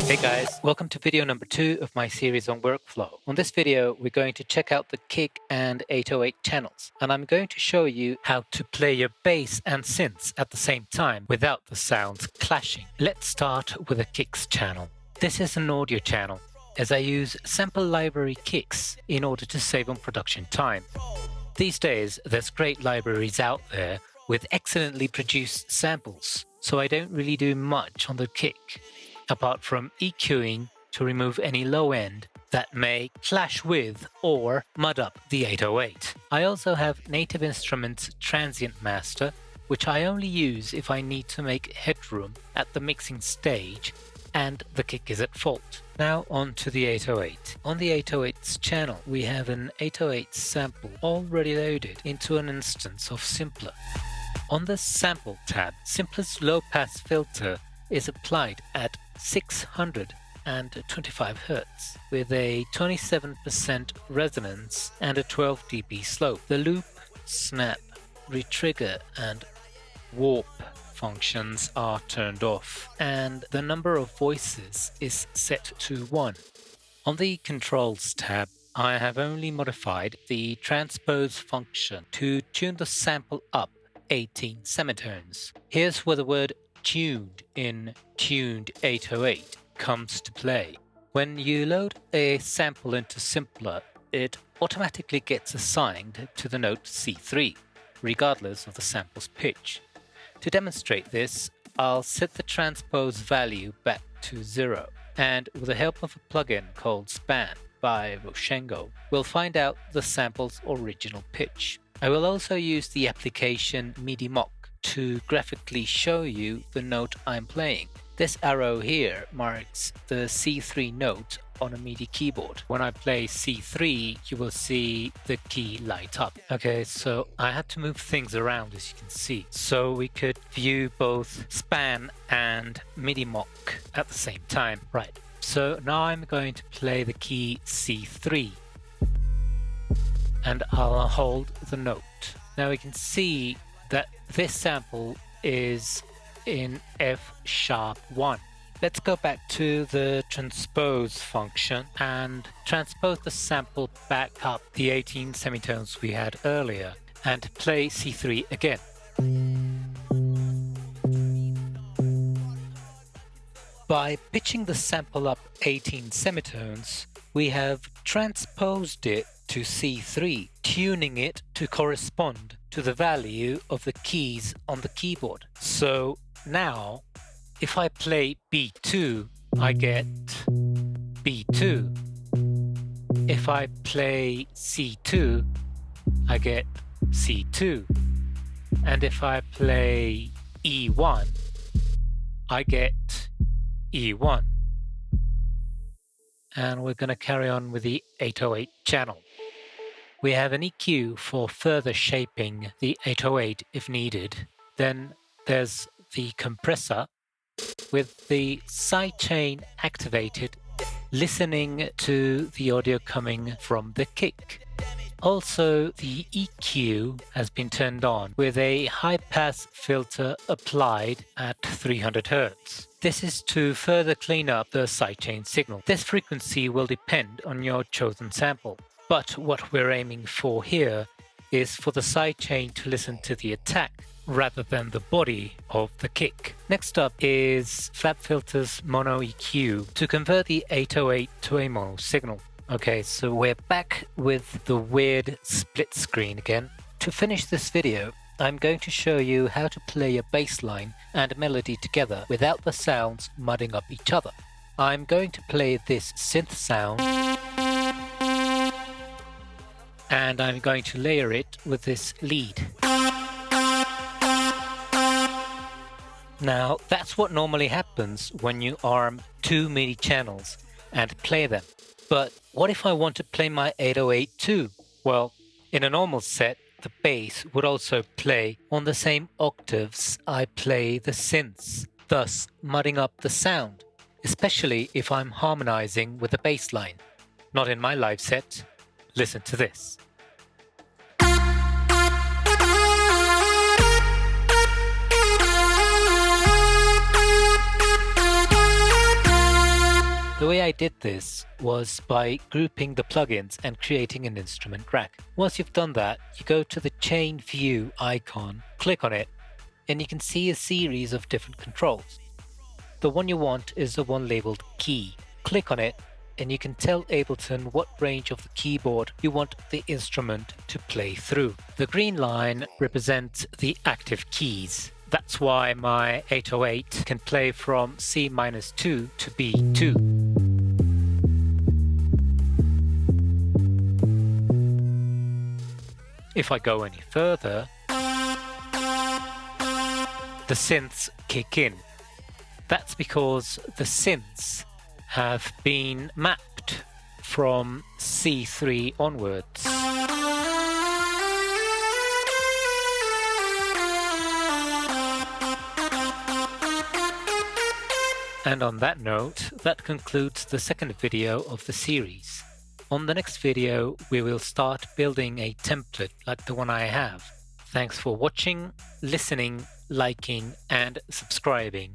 Hey guys, welcome to video number 2 of my series on workflow. On this video, we're going to check out the kick and 808 channels, and I'm going to show you how to play your bass and synths at the same time without the sounds clashing. Let's start with a kicks channel. This is an audio channel, as I use sample library kicks in order to save on production time. These days, there's great libraries out there with excellently produced samples, so I don't really do much on the kick, apart from EQing to remove any low end that may clash with or mud up the 808. I also have Native Instruments Transient Master, which I only use if I need to make headroom at the mixing stage and the kick is at fault. Now on to the 808. On the 808's channel, we have an 808 sample already loaded into an instance of Simpler. On the Sample tab, Simpler's low-pass filter is applied at 625 Hz with a 27% resonance and a 12 dB slope. The loop, snap, retrigger and warp functions are turned off, and the number of voices is set to 1. On the Controls tab, I have only modified the transpose function to tune the sample up 18 semitones. Here's where the word tuned in tuned 808 comes to play. When you load a sample into Simpler, it automatically gets assigned to the note C3, regardless of the sample's pitch. To demonstrate this, I'll set the transpose value back to 0, and with the help of a plugin called Span by Roshengo, we'll find out the sample's original pitch. I will also use the application MIDI Mock to graphically show you the note I'm playing. This arrow here marks the C3 note on a MIDI keyboard. When I play C3, you will see the key light up. Okay, so I had to move things around, as you can see, so we could view both Span and MIDI Mock at the same time. Right, so now I'm going to play the key C3, and I'll hold the note. Now we can see that this sample is in F#1. Let's go back to the transpose function and transpose the sample back up the 18 semitones we had earlier and play C3 again. By pitching the sample up 18 semitones, we have transposed it to C3, tuning it to correspond to the value of the keys on the keyboard. So now, if I play B2, I get B2. If I play C2, I get C2. And if I play E1, I get E1. And we're going to carry on with the 808 channel. We have an EQ for further shaping the 808 if needed. Then there's the compressor with the sidechain activated, listening to the audio coming from the kick. Also, the EQ has been turned on with a high-pass filter applied at 300 Hz. This is to further clean up the sidechain signal. This frequency will depend on your chosen sample, but what we're aiming for here is for the sidechain to listen to the attack rather than the body of the kick. Next up is FabFilter's Mono EQ to convert the 808 to a mono signal. Okay, so we're back with the weird split screen again. To finish this video, I'm going to show you how to play a bass line and a melody together without the sounds mudding up each other. I'm going to play this synth sound, and I'm going to layer it with this lead. Now, that's what normally happens when you arm two MIDI channels and play them. But what if I want to play my 808 too? Well, in a normal set, the bass would also play on the same octaves I play the synths, thus mudding up the sound, especially if I'm harmonizing with the bass line. Not in my live set. Listen to this. The way I did this was by grouping the plugins and creating an instrument rack. Once you've done that, you go to the chain view icon, click on it, and you can see a series of different controls. The one you want is the one labeled key. Click on it and you can tell Ableton what range of the keyboard you want the instrument to play through. The green line represents the active keys. That's why my 808 can play from C-2 to B2. If I go any further, the synths kick in. That's because the synths have been mapped from C3 onwards. And on that note, that concludes the second video of the series. On the next video, we will start building a template like the one I have. Thanks for watching, listening, liking, and subscribing.